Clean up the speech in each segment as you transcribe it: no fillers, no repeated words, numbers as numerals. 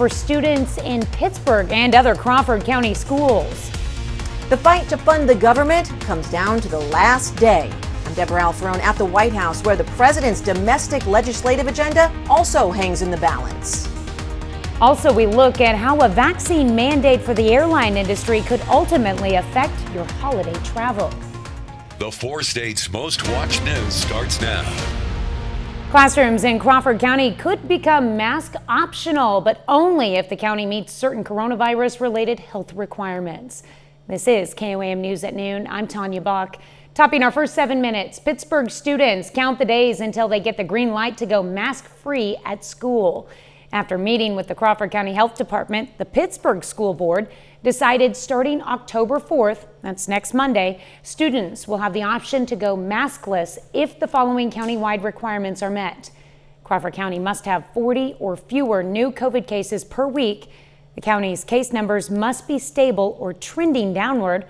For students in Pittsburgh and other Crawford County schools. The fight to fund the government comes down to the last day. I'm Deborah Alferone at the White House, where the president's domestic legislative agenda also hangs in the balance. Also, we look at how a vaccine mandate for the airline industry could ultimately affect your holiday travel. The 4 states' most watched news starts now. Classrooms in Crawford County could become mask optional, but only if the county meets certain coronavirus-related health requirements. This is KOAM News at noon. I'm Tanya Bach. Topping our first 7 minutes, Pittsburgh students count the days until they get the green light to go mask-free at school. After meeting with the Crawford County Health Department, the Pittsburgh School Board decided starting October 4th, that's next Monday, students will have the option to go maskless if the following countywide requirements are met. Crawford County must have 40 or fewer new COVID cases per week. The county's case numbers must be stable or trending downward.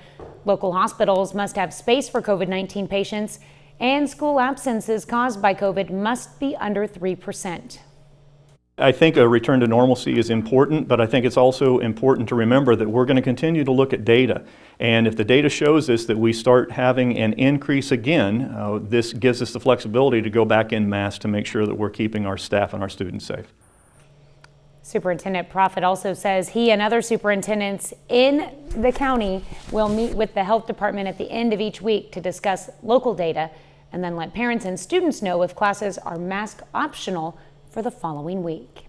Local hospitals must have space for COVID-19 patients, and school absences caused by COVID must be under 3%. I think a return to normalcy is important, but I think it's also important to remember that we're going to continue to look at data. And if the data shows us that we start having an increase again, this gives us the flexibility to go back in mass to make sure that we're keeping our staff and our students safe. Superintendent Profit also says he and other superintendents in the county will meet with the health department at the end of each week to discuss local data and then let parents and students know if classes are mask optional for the following week.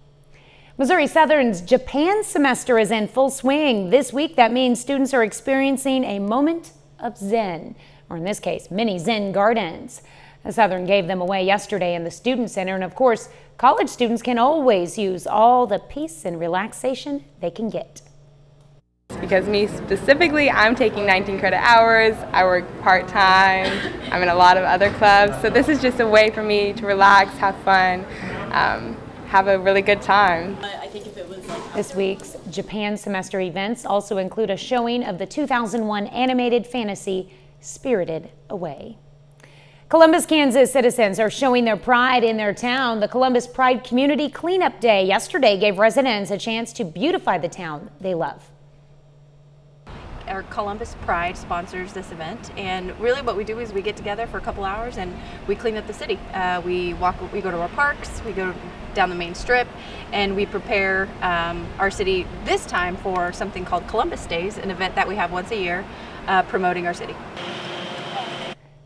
Missouri Southern's Japan semester is in full swing. This week, that means students are experiencing a moment of Zen, or in this case, mini Zen gardens. Southern gave them away yesterday in the Student Center, and of course, college students can always use all the peace and relaxation they can get. Because me specifically, I'm taking 19 credit hours, I work part-time, I'm in a lot of other clubs, so this is just a way for me to relax, have fun, have a really good time. This week's Japan semester events also include a showing of the 2001 animated fantasy Spirited Away. Columbus, Kansas citizens are showing their pride in their town. The Columbus Pride Community Cleanup Day yesterday gave residents a chance to beautify the town they love. Our Columbus Pride sponsors this event, and really what we do is we get together for a couple hours and we clean up the city. We go to our parks, we go down the main strip, and we prepare our city this time for something called Columbus Days, an event that we have once a year promoting our city.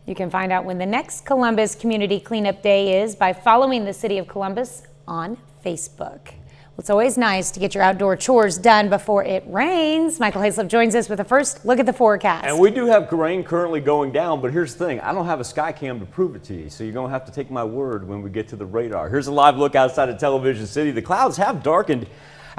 You can find out when the next Columbus Community Cleanup Day is by following the City of Columbus on Facebook. It's always nice to get your outdoor chores done before it rains. Michael Hayslip joins us with a first look at the forecast. And we do have rain currently going down, but here's the thing. I don't have a sky cam to prove it to you, so you're going to have to take my word when we get to the radar. Here's a live look outside of Television City. The clouds have darkened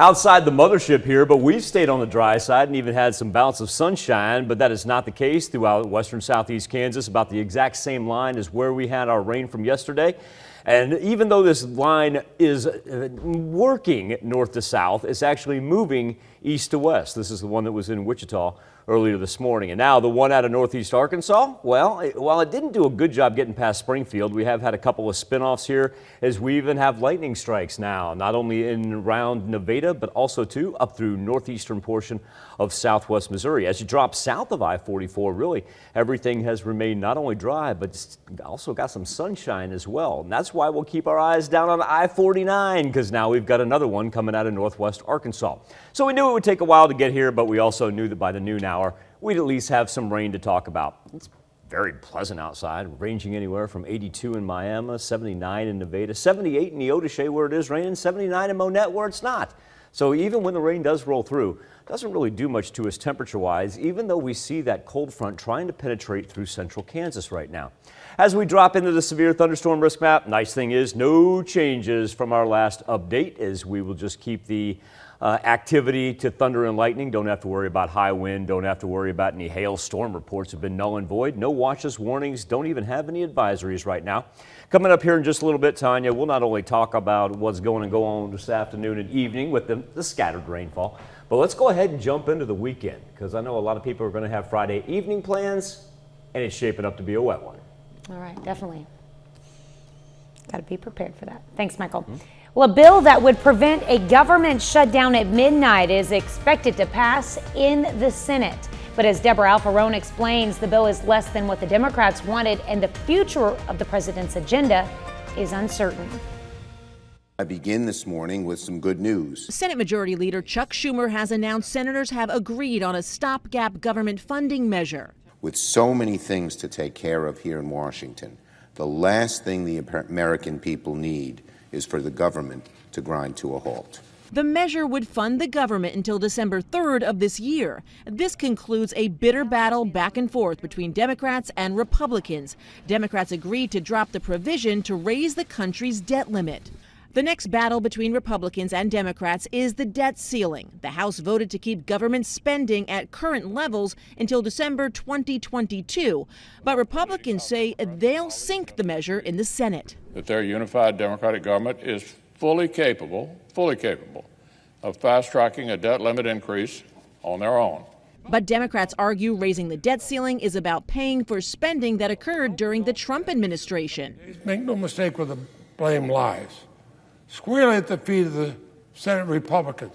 outside the mothership here, but we've stayed on the dry side and even had some bouts of sunshine, but that is not the case throughout western southeast Kansas. About the exact same line as where we had our rain from yesterday. And even though this line is working north to south, it's actually moving east to west. This is the one that was in Wichita earlier this morning. And now the one out of northeast Arkansas, well, while it didn't do a good job getting past Springfield, we have had a couple of spinoffs here as we even have lightning strikes now, not only in around Nevada, but also too up through northeastern portion of southwest Missouri. As you drop south of I-44, really everything has remained not only dry, but also got some sunshine as well. And that's why we'll keep our eyes down on I-49, because now we've got another one coming out of northwest Arkansas. So we knew it would take a while to get here, but we also knew that by the noon hour, we'd at least have some rain to talk about. It's very pleasant outside, ranging anywhere from 82 in Miami, 79 in Nevada, 78 in Neodesha where it is raining, 79 in Monette where it's not. So even when the rain does roll through, it doesn't really do much to us temperature-wise, even though we see that cold front trying to penetrate through central Kansas right now. As we drop into the severe thunderstorm risk map, nice thing is no changes from our last update, as we will just keep the activity to thunder and lightning. Don't have to worry about high wind. Don't have to worry about any hailstorm reports have been null and void. No watches, warnings. Don't even have any advisories right now. Coming up here in just a little bit, Tanya, we'll not only talk about what's going to go on this afternoon and evening with the scattered rainfall, but let's go ahead and jump into the weekend, because I know a lot of people are going to have Friday evening plans, and it's shaping up to be a wet one. All right, definitely. Got to be prepared for that. Thanks, Michael. Well, a bill that would prevent a government shutdown at midnight is expected to pass in the Senate. But as Deborah Alfarone explains, the bill is less than what the Democrats wanted, and the future of the president's agenda is uncertain. I begin this morning with some good news. Senate Majority Leader Chuck Schumer has announced senators have agreed on a stopgap government funding measure. With so many things to take care of here in Washington, the last thing the American people need is for the government to grind to a halt. The measure would fund the government until December 3rd of this year. This concludes a bitter battle back and forth between Democrats and Republicans. Democrats agreed to drop the provision to raise the country's debt limit. The next battle between Republicans and Democrats is the debt ceiling. The House voted to keep government spending at current levels until December 2022. But Republicans say they'll sink the measure in the Senate. That their unified Democratic government is fully capable of fast-tracking a debt limit increase on their own. But Democrats argue raising the debt ceiling is about paying for spending that occurred during the Trump administration. Make no mistake where the blame lies. Squarely at the feet of the Senate Republicans.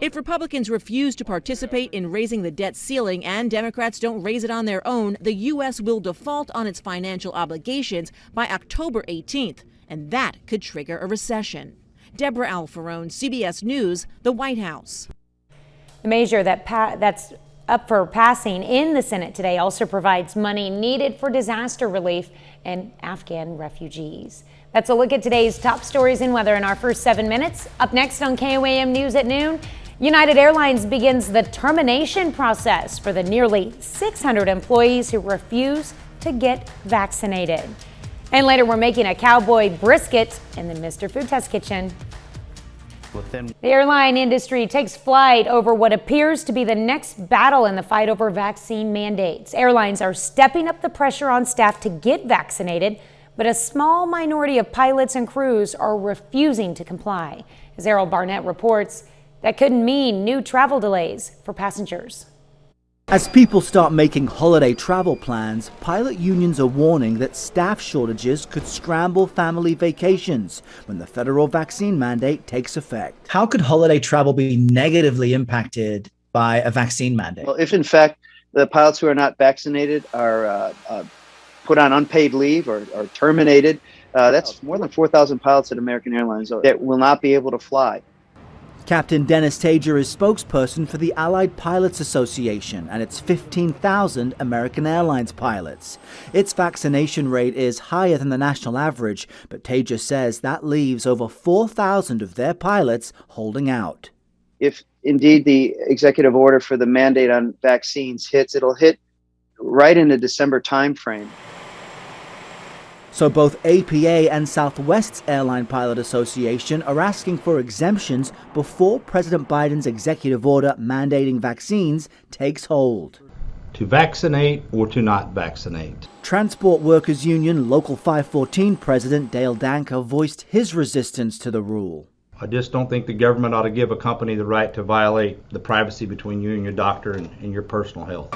If Republicans refuse to participate in raising the debt ceiling and Democrats don't raise it on their own, the U.S. will default on its financial obligations by October 18th, and that could trigger a recession. Deborah Alfarone, CBS News, the White House. The measure that's up for passing in the Senate today also provides money needed for disaster relief and Afghan refugees. That's a look at today's top stories and weather in our first 7 minutes. Up next on KOAM News at noon, United Airlines begins the termination process for the nearly 600 employees who refuse to get vaccinated. And later, we're making a Cowboy Brisket in the Mr. Food Test Kitchen. The airline industry takes flight over what appears to be the next battle in the fight over vaccine mandates. Airlines are stepping up the pressure on staff to get vaccinated, but a small minority of pilots and crews are refusing to comply. As Errol Barnett reports, that could mean new travel delays for passengers. As people start making holiday travel plans, pilot unions are warning that staff shortages could scramble family vacations when the federal vaccine mandate takes effect. How could holiday travel be negatively impacted by a vaccine mandate? Well, if in fact the pilots who are not vaccinated are put on unpaid leave or terminated, that's more than 4,000 pilots at American Airlines that will not be able to fly. Captain Dennis Tager is spokesperson for the Allied Pilots Association and its 15,000 American Airlines pilots. Its vaccination rate is higher than the national average, but Tager says that leaves over 4,000 of their pilots holding out. If indeed the executive order for the mandate on vaccines hits, it'll hit right in the December timeframe. So both APA and Southwest's Airline Pilot Association are asking for exemptions before President Biden's executive order mandating vaccines takes hold. To vaccinate or to not vaccinate. Transport Workers Union Local 514 President Dale Danker voiced his resistance to the rule. I just don't think the government ought to give a company the right to violate the privacy between you and your doctor and your personal health.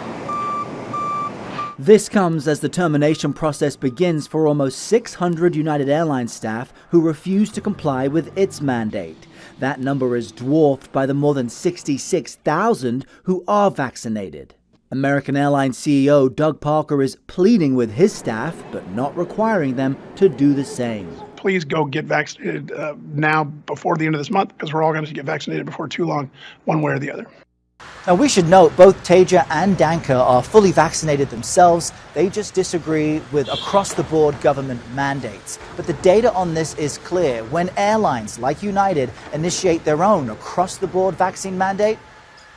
This comes as the termination process begins for almost 600 United Airlines staff who refuse to comply with its mandate. That number is dwarfed by the more than 66,000 who are vaccinated. American Airlines CEO Doug Parker is pleading with his staff, but not requiring them to do the same. Please go get vaccinated now before the end of this month, because we're all going to get vaccinated before too long, one way or the other. Now, we should note both Tager and Danker are fully vaccinated themselves. They just disagree with across-the-board government mandates. But the data on this is clear. When airlines like United initiate their own across-the-board vaccine mandate,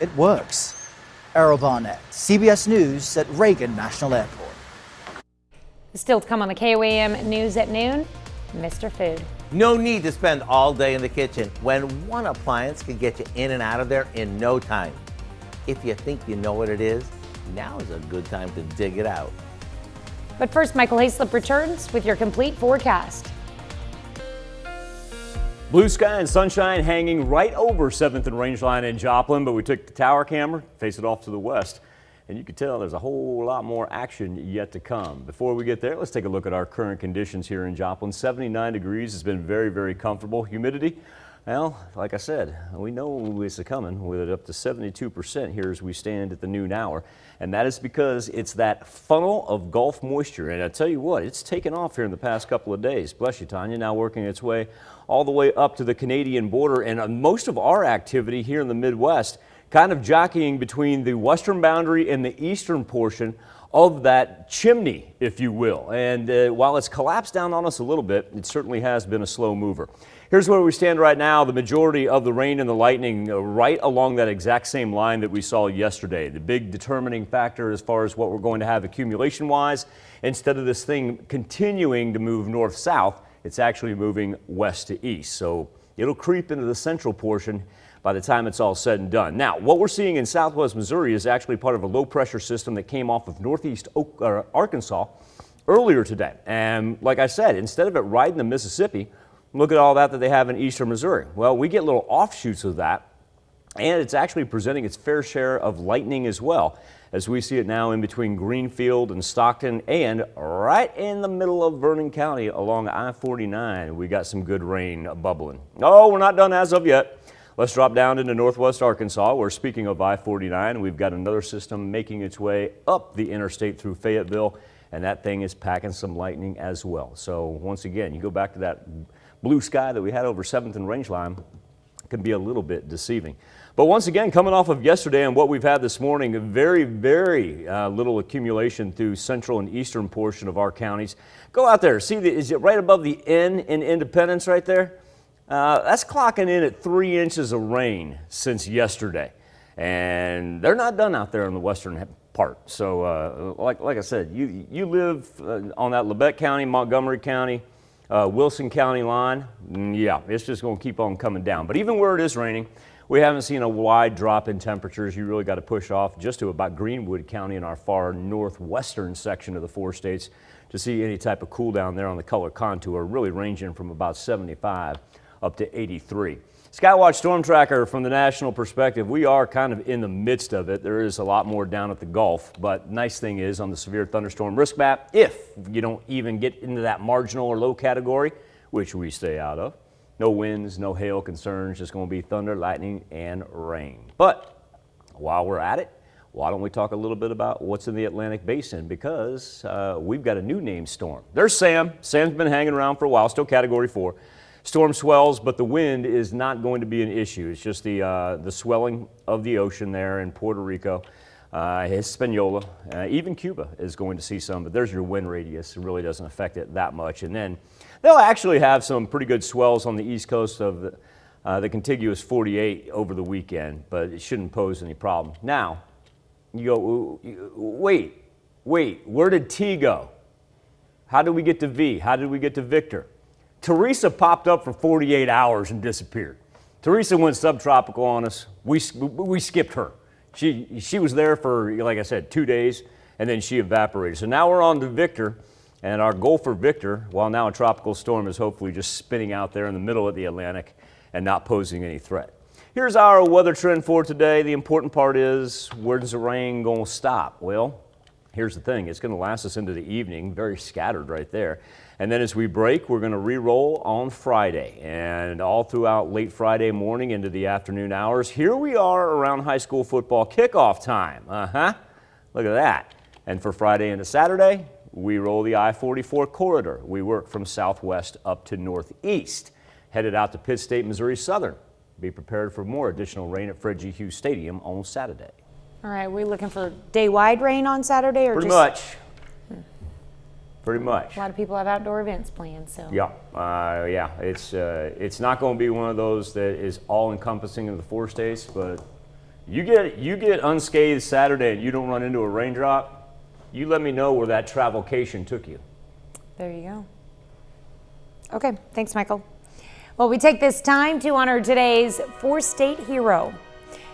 it works. Errol Barnett, CBS News at Reagan National Airport. Still to come on the KOAM News at noon, Mr. Food. No need to spend all day in the kitchen when one appliance can get you in and out of there in no time. If you think you know what it is, now is a good time to dig it out. But first, Michael Hayslip returns with your complete forecast. Blue sky and sunshine hanging right over 7th and Rangeline in Joplin, but we took the tower camera, face it off to the west. And you can tell there's a whole lot more action yet to come. Before we get there, let's take a look at our current conditions here in Joplin. 79 degrees has been very, very comfortable. Humidity, well, like I said, we know it's coming with it up to 72% here as we stand at the noon hour. And that is because it's that funnel of Gulf moisture. And I tell you what, it's taken off here in the past couple of days. Bless you, Tanya, now working its way all the way up to the Canadian border. And most of our activity here in the Midwest kind of jockeying between the western boundary and the eastern portion of that chimney, if you will. And while it's collapsed down on us a little bit, it certainly has been a slow mover. Here's where we stand right now. The majority of the rain and the lightning right along that exact same line that we saw yesterday. The big determining factor as far as what we're going to have accumulation-wise, instead of this thing continuing to move north-south, it's actually moving west to east. So it'll creep into the central portion by the time it's all said and done. Now, what we're seeing in southwest Missouri is actually part of a low-pressure system that came off of northeast Arkansas earlier today. And like I said, instead of it riding the Mississippi, look at all that they have in eastern Missouri. Well, we get little offshoots of that, and it's actually presenting its fair share of lightning as well, as we see it now in between Greenfield and Stockton, and right in the middle of Vernon County along I-49. We got some good rain bubbling. Oh, we're not done as of yet. Let's drop down into northwest Arkansas, where, speaking of I-49, we've got another system making its way up the interstate through Fayetteville, and that thing is packing some lightning as well. So once again, you go back to that blue sky that we had over 7th and Rangeline, can be a little bit deceiving. But once again, coming off of yesterday and what we've had this morning, a very, very little accumulation through central and eastern portion of our counties. Go out there, see, is it right above the N in Independence right there? That's clocking in at 3 inches of rain since yesterday. And they're not done out there in the western part. So like I said, you live on that Labette County, Montgomery County, Wilson County line, yeah, it's just going to keep on coming down. But even where it is raining, we haven't seen a wide drop in temperatures. You really got to push off just to about Greenwood County in our far northwestern section of the 4 states to see any type of cool down there on the color contour, really ranging from about 75 up to 83. Skywatch Storm Tracker from the national perspective, we are kind of in the midst of it. There is a lot more down at the Gulf, but nice thing is on the severe thunderstorm risk map, if you don't even get into that marginal or low category, which we stay out of, no winds, no hail concerns, just going to be thunder, lightning, and rain. But while we're at it, why don't we talk a little bit about what's in the Atlantic Basin, because we've got a new named storm. There's Sam. Sam's been hanging around for a while, still Category 4. Storm swells, but the wind is not going to be an issue. It's just the swelling of the ocean there in Puerto Rico, Hispaniola, even Cuba is going to see some, but there's your wind radius. It really doesn't affect it that much. And then they'll actually have some pretty good swells on the east coast of the contiguous 48 over the weekend, but it shouldn't pose any problem. Now, you go, wait, where did T go? How did we get to V? How did we get to Victor? Teresa popped up for 48 hours and disappeared. Teresa went subtropical on us. We skipped her. She was there for, like I said, 2 days, and then she evaporated. So now we're on to Victor, and our goal for Victor, while now a tropical storm, is hopefully just spinning out there in the middle of the Atlantic and not posing any threat. Here's our weather trend for today. The important part is, where does the rain going to stop? Well, here's the thing. It's going to last us into the evening, very scattered right there. And then as we break, we're going to re-roll on Friday and all throughout late Friday morning into the afternoon hours. Here we are around high school football kickoff time. Look at that. And for Friday into Saturday, we roll the I-44 corridor. We work from southwest up to northeast, headed out to Pitt State, Missouri Southern. Be prepared for more additional rain at Fred G. Hughes Stadium on Saturday. All right, we're looking for day-wide rain on Saturday, or pretty much. Pretty much. A lot of people have outdoor events planned, so. Yeah, it's not going to be one of those that is all-encompassing in the 4 states, but you get unscathed Saturday and you don't run into a raindrop, you let me know where that travelcation took you. There you go. Okay, thanks, Michael. Well, we take this time to honor today's 4-state hero.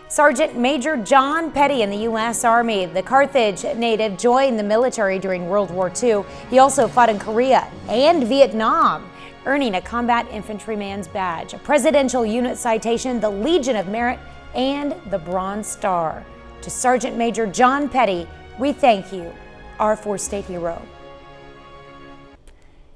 Sergeant Major John Petty in the U.S. Army. The Carthage native joined the military during World War II. He also fought in Korea and Vietnam, earning a Combat Infantryman's Badge, a Presidential Unit Citation, the Legion of Merit, and the Bronze Star. To Sergeant Major John Petty, we thank you, our four-state hero.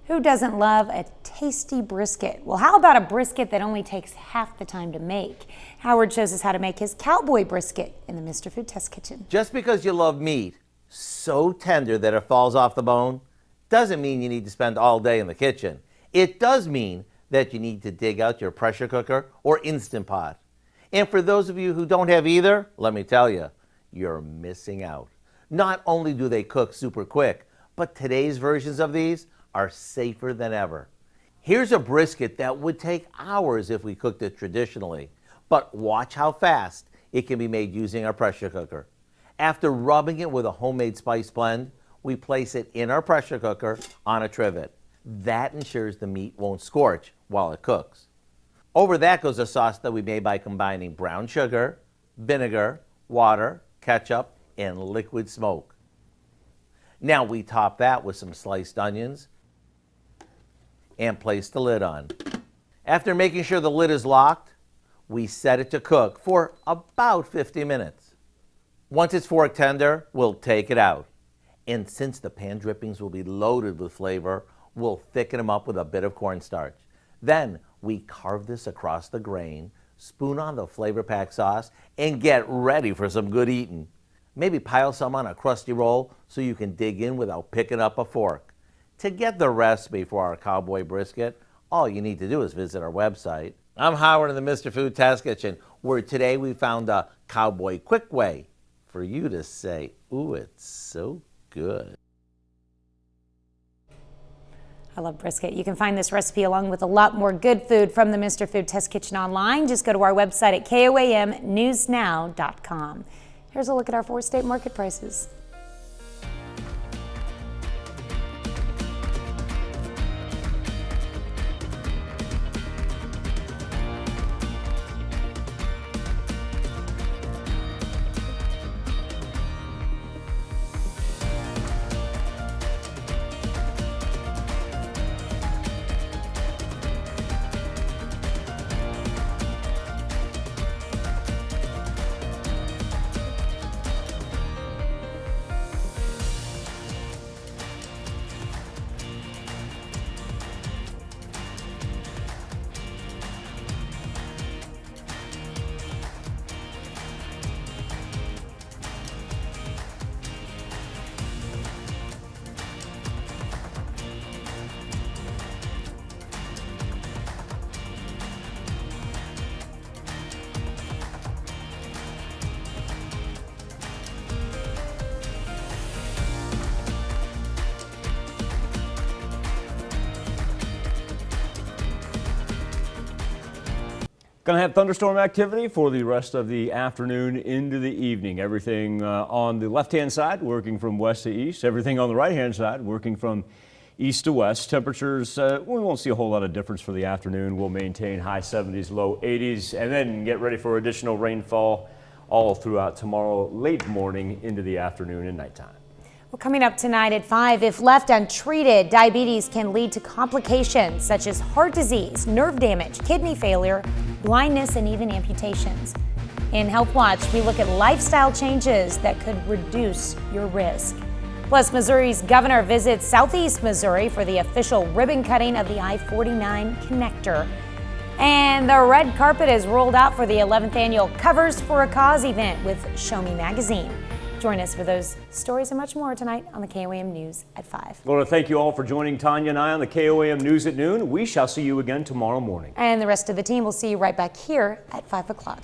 Who doesn't love a tasty brisket? Well, how about a brisket that only takes half the time to make? Howard shows us how to make his Cowboy Brisket in the Mr. Food Test Kitchen. Just because you love meat so tender that it falls off the bone doesn't mean you need to spend all day in the kitchen. It does mean that you need to dig out your pressure cooker or Instant Pot. And for those of you who don't have either, let me tell you, you're missing out. Not only do they cook super quick, but today's versions of these are safer than ever. Here's a brisket that would take hours if we cooked it traditionally, but watch how fast it can be made using our pressure cooker. After rubbing it with a homemade spice blend, we place it in our pressure cooker on a trivet. That ensures the meat won't scorch while it cooks. Over that goes a sauce that we made by combining brown sugar, vinegar, water, ketchup, and liquid smoke. Now we top that with some sliced onions and place the lid on. After making sure the lid is locked, we set it to cook for about 50 minutes. Once it's fork tender, we'll take it out. And since the pan drippings will be loaded with flavor, we'll thicken them up with a bit of cornstarch. Then we carve this across the grain, spoon on the flavor pack sauce, and get ready for some good eating. Maybe pile some on a crusty roll so you can dig in without picking up a fork. To get the recipe for our Cowboy Brisket, all you need to do is visit our website. I'm Howard in the Mr. Food Test Kitchen, where today we found a cowboy quick way for you to say, ooh, it's so good. I love brisket. You can find this recipe along with a lot more good food from the Mr. Food Test Kitchen online. Just go to our website at KOAMnewsnow.com. Here's a look at our four-state market prices. Going to have thunderstorm activity for the rest of the afternoon into the evening. Everything on the left-hand side working from west to east. Everything on the right-hand side working from east to west. Temperatures, we won't see a whole lot of difference for the afternoon. We'll maintain high 70s, low 80s, and then get ready for additional rainfall all throughout tomorrow, late morning into the afternoon and nighttime. Well, coming up tonight at 5, if left untreated, diabetes can lead to complications such as heart disease, nerve damage, kidney failure, blindness, and even amputations. In Health Watch, we look at lifestyle changes that could reduce your risk. Plus, Missouri's governor visits Southeast Missouri for the official ribbon cutting of the I-49 connector. And the red carpet is rolled out for the 11th annual Covers for a Cause event with Show Me Magazine. Join us for those stories and much more tonight on the KOAM News at 5. I want to thank you all for joining Tanya and I on the KOAM News at noon. We shall see you again tomorrow morning. And the rest of the team will see you right back here at 5 o'clock.